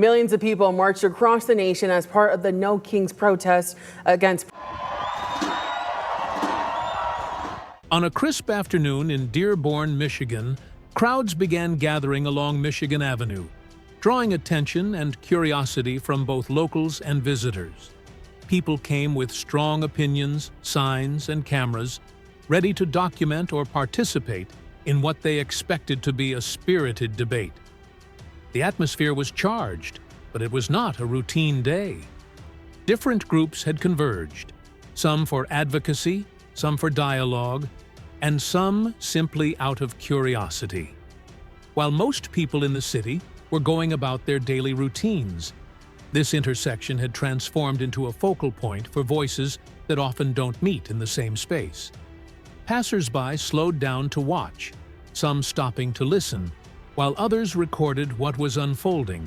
Millions of people marched across the nation as part of the No Kings protest against. On a crisp afternoon in Dearborn, Michigan, crowds began gathering along Michigan Avenue, drawing attention and curiosity from both locals and visitors. People came with strong opinions, signs, and cameras, ready to document or participate in what they expected to be a spirited debate. The atmosphere was charged, but it was not a routine day. Different groups had converged, some for advocacy, some for dialogue, and some simply out of curiosity. While most people in the city were going about their daily routines, this intersection had transformed into a focal point for voices that often don't meet in the same space. Passers-by slowed down to watch, some stopping to listen, while others recorded what was unfolding,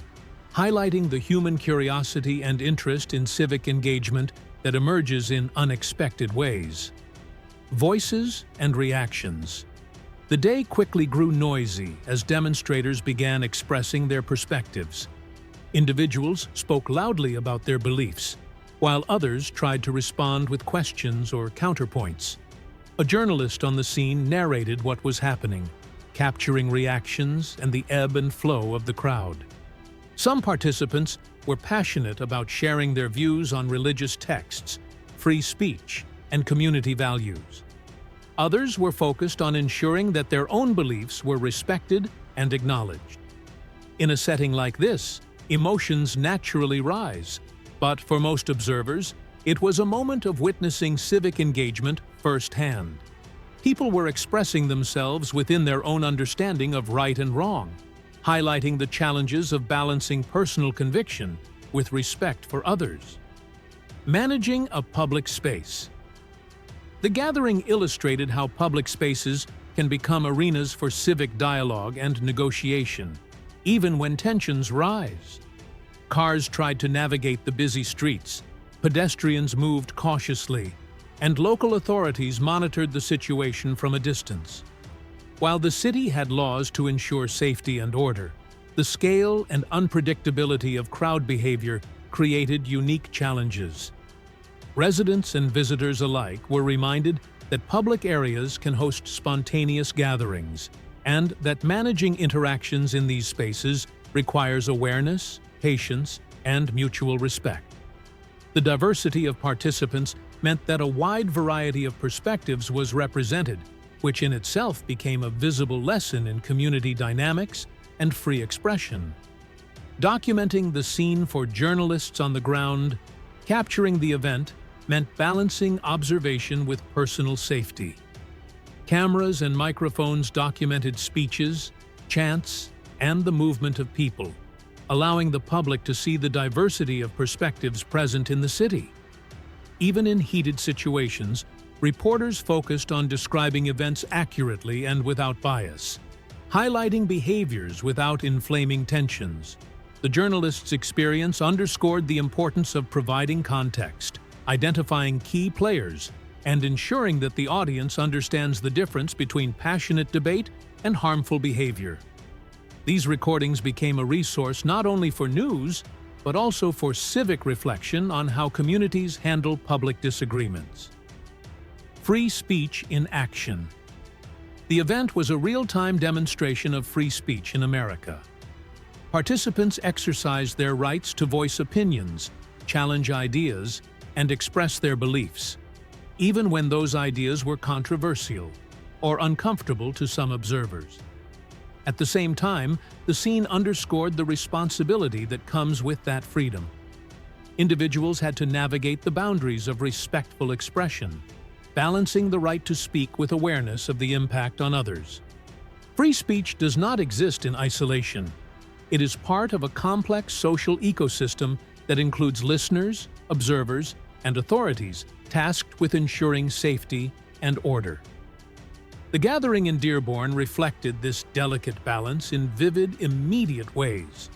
highlighting the human curiosity and interest in civic engagement that emerges in unexpected ways. Voices and reactions. The day quickly grew noisy as demonstrators began expressing their perspectives. Individuals spoke loudly about their beliefs, while others tried to respond with questions or counterpoints. A journalist on the scene narrated what was happening, capturing reactions and the ebb and flow of the crowd. Some participants were passionate about sharing their views on religious texts, free speech, and community values. Others were focused on ensuring that their own beliefs were respected and acknowledged. In a setting like this, emotions naturally rise, but for most observers, it was a moment of witnessing civic engagement firsthand. People were expressing themselves within their own understanding of right and wrong, highlighting the challenges of balancing personal conviction with respect for others. Managing a public space. The gathering illustrated how public spaces can become arenas for civic dialogue and negotiation, even when tensions rise. Cars tried to navigate the busy streets, pedestrians moved cautiously, and local authorities monitored the situation from a distance. While the city had laws to ensure safety and order, the scale and unpredictability of crowd behavior created unique challenges. Residents and visitors alike were reminded that public areas can host spontaneous gatherings, and that managing interactions in these spaces requires awareness, patience, and mutual respect. The diversity of participants meant that a wide variety of perspectives was represented, which in itself became a visible lesson in community dynamics and free expression. Documenting the scene for journalists on the ground, capturing the event meant balancing observation with personal safety. Cameras and microphones documented speeches, chants, and the movement of people, allowing the public to see the diversity of perspectives present in the city. Even in heated situations, reporters focused on describing events accurately and without bias, highlighting behaviors without inflaming tensions. The journalist's experience underscored the importance of providing context, identifying key players, and ensuring that the audience understands the difference between passionate debate and harmful behavior. These recordings became a resource not only for news, but also for civic reflection on how communities handle public disagreements. Free speech in action. The event was a real-time demonstration of free speech in America. Participants exercised their rights to voice opinions, challenge ideas, and express their beliefs, even when those ideas were controversial or uncomfortable to some observers. At the same time, the scene underscored the responsibility that comes with that freedom. Individuals had to navigate the boundaries of respectful expression, balancing the right to speak with awareness of the impact on others. Free speech does not exist in isolation. It is part of a complex social ecosystem that includes listeners, observers, and authorities tasked with ensuring safety and order. The gathering in Dearborn reflected this delicate balance in vivid, immediate ways.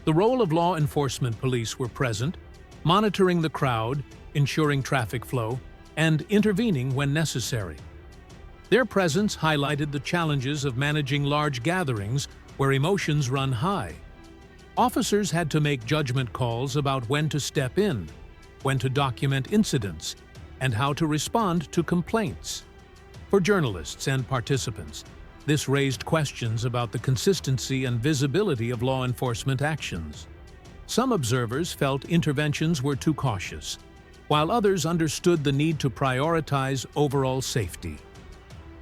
The role of law enforcement police were present, monitoring the crowd, ensuring traffic flow, and intervening when necessary. Their presence highlighted the challenges of managing large gatherings where emotions run high. Officers had to make judgment calls about when to step in, when to document incidents, and how to respond to complaints. For journalists and participants, this raised questions about the consistency and visibility of law enforcement actions. Some observers felt interventions were too cautious, while others understood the need to prioritize overall safety.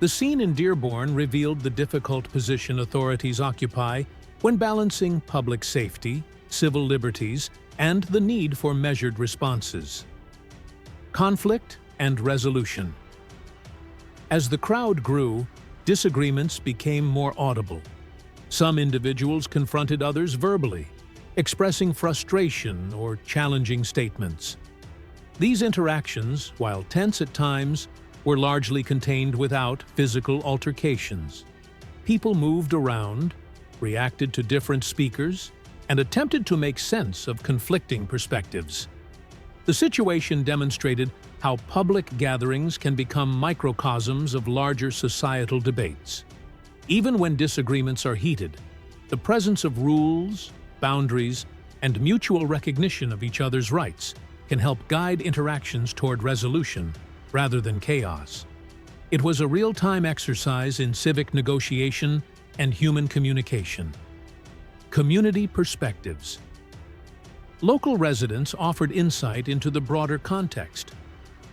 The scene in Dearborn revealed the difficult position authorities occupy when balancing public safety, civil liberties, and the need for measured responses. Conflict and resolution. As the crowd grew, disagreements became more audible. Some individuals confronted others verbally, expressing frustration or challenging statements. These interactions, while tense at times, were largely contained without physical altercations. People moved around, reacted to different speakers, and attempted to make sense of conflicting perspectives. The situation demonstrated how public gatherings can become microcosms of larger societal debates. Even when disagreements are heated, the presence of rules, boundaries, and mutual recognition of each other's rights can help guide interactions toward resolution rather than chaos. It was a real-time exercise in civic negotiation and human communication. Community perspectives. Local residents offered insight into the broader context.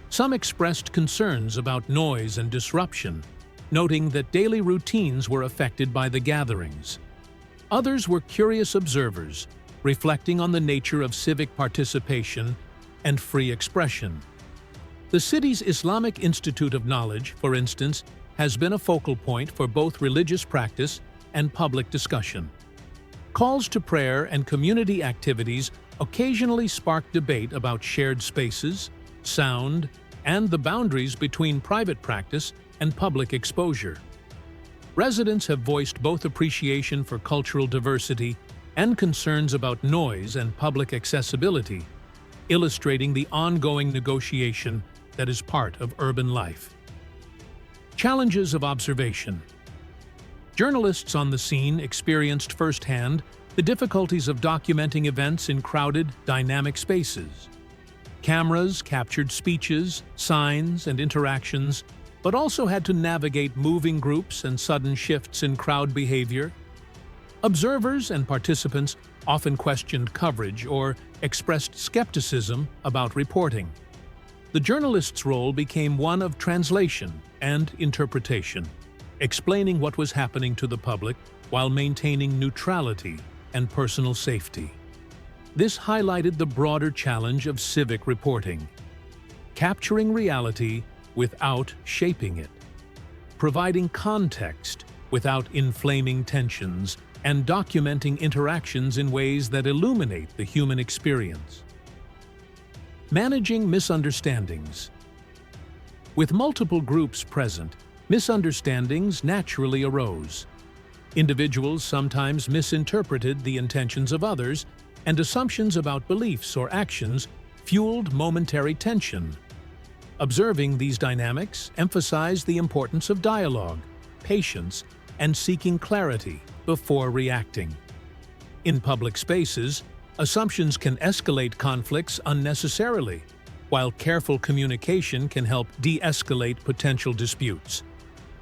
Some expressed concerns about noise and disruption, noting that daily routines were affected by the gatherings. Others were curious observers, reflecting on the nature of civic participation and free expression. The city's Islamic Institute of Knowledge, for instance, has been a focal point for both religious practice and public discussion. Calls to prayer and community activities occasionally spark debate about shared spaces, sound, and the boundaries between private practice and public exposure. Residents have voiced both appreciation for cultural diversity and concerns about noise and public accessibility, illustrating the ongoing negotiation that is part of urban life. Challenges of observation. Journalists on the scene experienced firsthand the difficulties of documenting events in crowded, dynamic spaces. Cameras captured speeches, signs, and interactions, but also had to navigate moving groups and sudden shifts in crowd behavior. Observers and participants often questioned coverage or expressed skepticism about reporting. The journalist's role became one of translation and interpretation, explaining what was happening to the public while maintaining neutrality and personal safety. This highlighted the broader challenge of civic reporting, capturing reality without shaping it, providing context without inflaming tensions, and documenting interactions in ways that illuminate the human experience. Managing misunderstandings. With multiple groups present, misunderstandings naturally arose. Individuals sometimes misinterpreted the intentions of others, and assumptions about beliefs or actions fueled momentary tension. Observing these dynamics emphasized the importance of dialogue, patience, and seeking clarity before reacting. In public spaces, assumptions can escalate conflicts unnecessarily, while careful communication can help de-escalate potential disputes.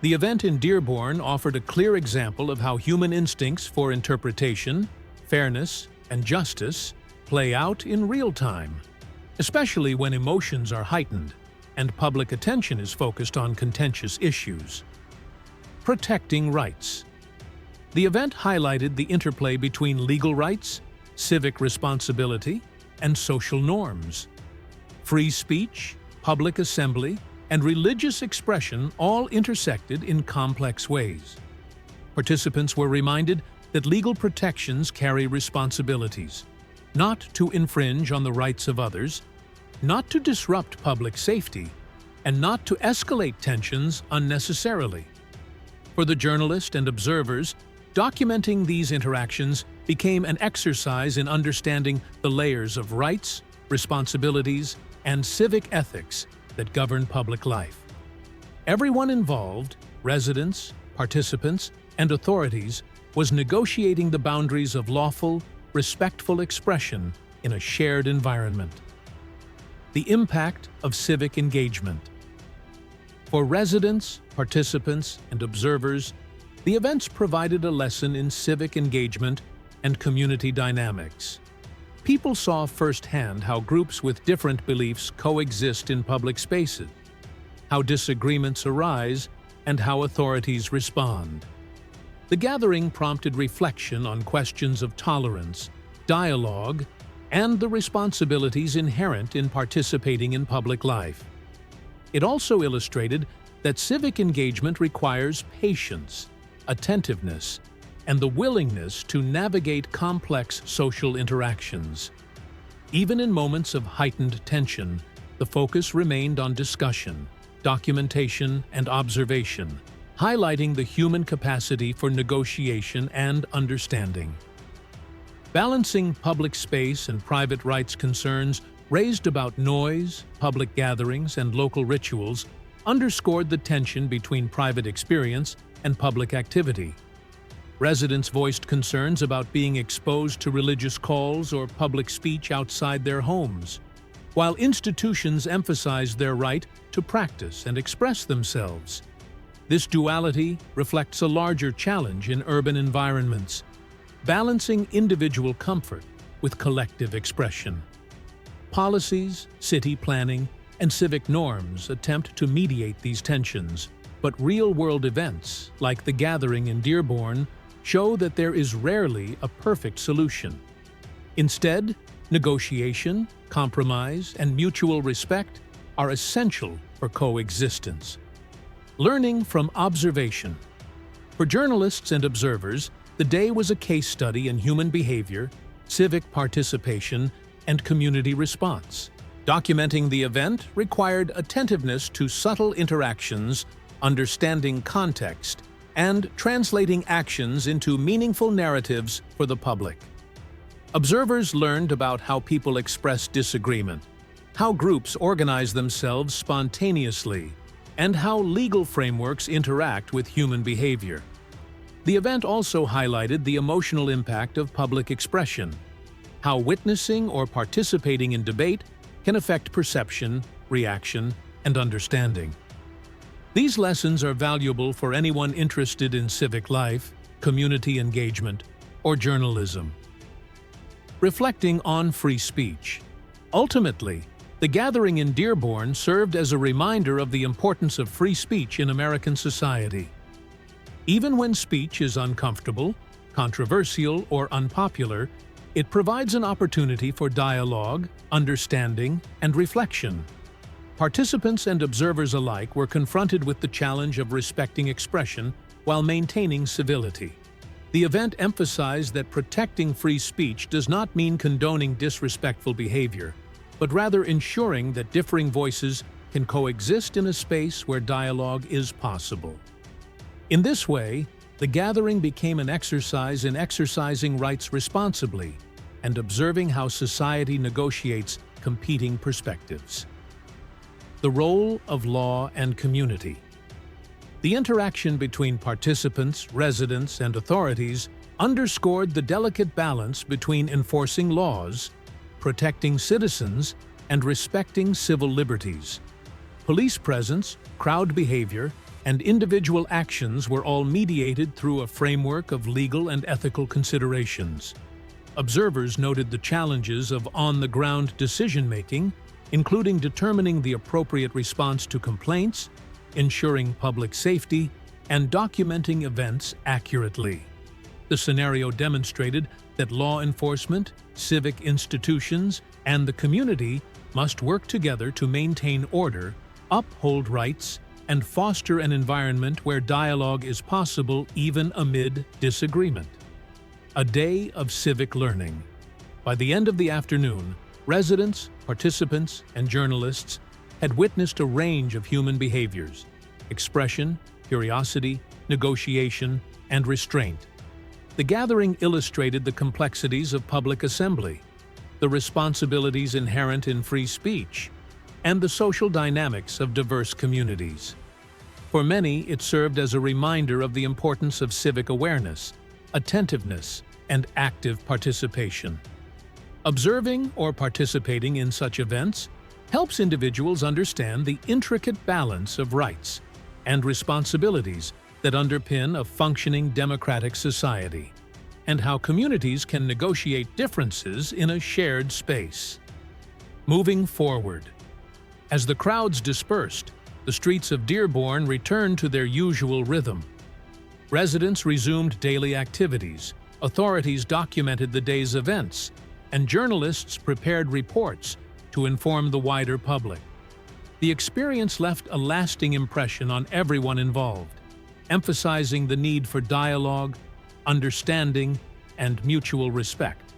The event in Dearborn offered a clear example of how human instincts for interpretation, fairness, and justice play out in real time, especially when emotions are heightened and public attention is focused on contentious issues. Protecting rights. The event highlighted the interplay between legal rights, civic responsibility, and social norms. Free speech, public assembly, and religious expression all intersected in complex ways. Participants were reminded that legal protections carry responsibilities, not to infringe on the rights of others, not to disrupt public safety, and not to escalate tensions unnecessarily. For the journalist and observers, documenting these interactions became an exercise in understanding the layers of rights, responsibilities, and civic ethics that govern public life. Everyone involved, residents, participants, and authorities, was negotiating the boundaries of lawful respectful expression in a shared environment. The impact of civic engagement. For residents, participants, and observers, the events provided a lesson in civic engagement and community dynamics. People saw firsthand how groups with different beliefs coexist in public spaces, how disagreements arise, and how authorities respond. The gathering prompted reflection on questions of tolerance, dialogue, and the responsibilities inherent in participating in public life. It also illustrated that civic engagement requires patience, attentiveness, and the willingness to navigate complex social interactions. Even in moments of heightened tension, the focus remained on discussion, documentation, and observation, highlighting the human capacity for negotiation and understanding. Balancing public space and private rights concerns raised about noise, public gatherings, and local rituals underscored the tension between private experience and public activity. Residents voiced concerns about being exposed to religious calls or public speech outside their homes, while institutions emphasized their right to practice and express themselves. This duality reflects a larger challenge in urban environments, balancing individual comfort with collective expression. Policies, city planning, and civic norms attempt to mediate these tensions, but real-world events, like the gathering in Dearborn, show that there is rarely a perfect solution. Instead, negotiation, compromise, and mutual respect are essential for coexistence. Learning from observation. For journalists and observers, the day was a case study in human behavior, civic participation, and community response. Documenting the event required attentiveness to subtle interactions, understanding context, and translating actions into meaningful narratives for the public. Observers learned about how people express disagreement, how groups organize themselves spontaneously, and how legal frameworks interact with human behavior. The event also highlighted the emotional impact of public expression, how witnessing or participating in debate can affect perception, reaction, and understanding. These lessons are valuable for anyone interested in civic life, community engagement, or journalism. Reflecting on free speech. Ultimately, the gathering in Dearborn served as a reminder of the importance of free speech in American society. Even when speech is uncomfortable, controversial, or unpopular, it provides an opportunity for dialogue, understanding, and reflection. Participants and observers alike were confronted with the challenge of respecting expression while maintaining civility. The event emphasized that protecting free speech does not mean condoning disrespectful behavior, but rather ensuring that differing voices can coexist in a space where dialogue is possible. In this way, the gathering became an exercise in exercising rights responsibly and observing how society negotiates competing perspectives. The role of law and community. The interaction between participants, residents, and authorities underscored the delicate balance between enforcing laws, protecting citizens, and respecting civil liberties. Police presence, crowd behavior, and individual actions were all mediated through a framework of legal and ethical considerations. Observers noted the challenges of on-the-ground decision-making, including determining the appropriate response to complaints, ensuring public safety, and documenting events accurately. The scenario demonstrated that law enforcement, civic institutions, and the community must work together to maintain order, uphold rights, and foster an environment where dialogue is possible even amid disagreement. A day of civic learning. By the end of the afternoon, residents, participants, and journalists had witnessed a range of human behaviors: expression, curiosity, negotiation, and restraint. The gathering illustrated the complexities of public assembly, the responsibilities inherent in free speech, and the social dynamics of diverse communities. For many, it served as a reminder of the importance of civic awareness, attentiveness, and active participation. Observing or participating in such events helps individuals understand the intricate balance of rights and responsibilities that underpin a functioning democratic society, and how communities can negotiate differences in a shared space. Moving forward. As the crowds dispersed, the streets of Dearborn returned to their usual rhythm. Residents resumed daily activities, authorities documented the day's events, and journalists prepared reports to inform the wider public. The experience left a lasting impression on everyone involved, emphasizing the need for dialogue, understanding, and mutual respect.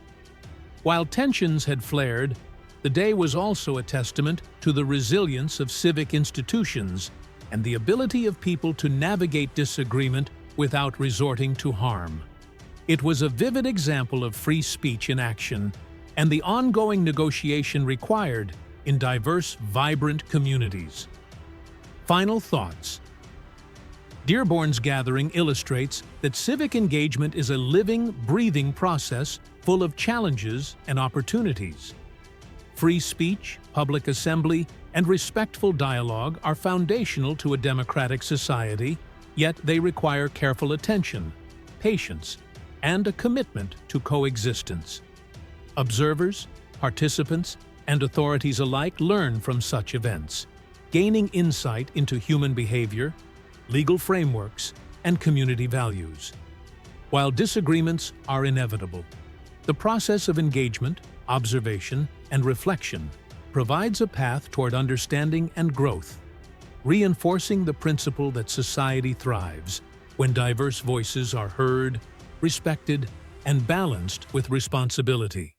While tensions had flared, the day was also a testament to the resilience of civic institutions and the ability of people to navigate disagreement without resorting to harm. It was a vivid example of free speech in action and the ongoing negotiation required in diverse, vibrant communities. Final thoughts. Dearborn's gathering illustrates that civic engagement is a living, breathing process full of challenges and opportunities. Free speech, public assembly, and respectful dialogue are foundational to a democratic society, yet they require careful attention, patience, and a commitment to coexistence. Observers, participants, and authorities alike learn from such events, gaining insight into human behavior, legal frameworks, and community values. While disagreements are inevitable, the process of engagement, observation, and reflection provides a path toward understanding and growth, reinforcing the principle that society thrives when diverse voices are heard, respected, and balanced with responsibility.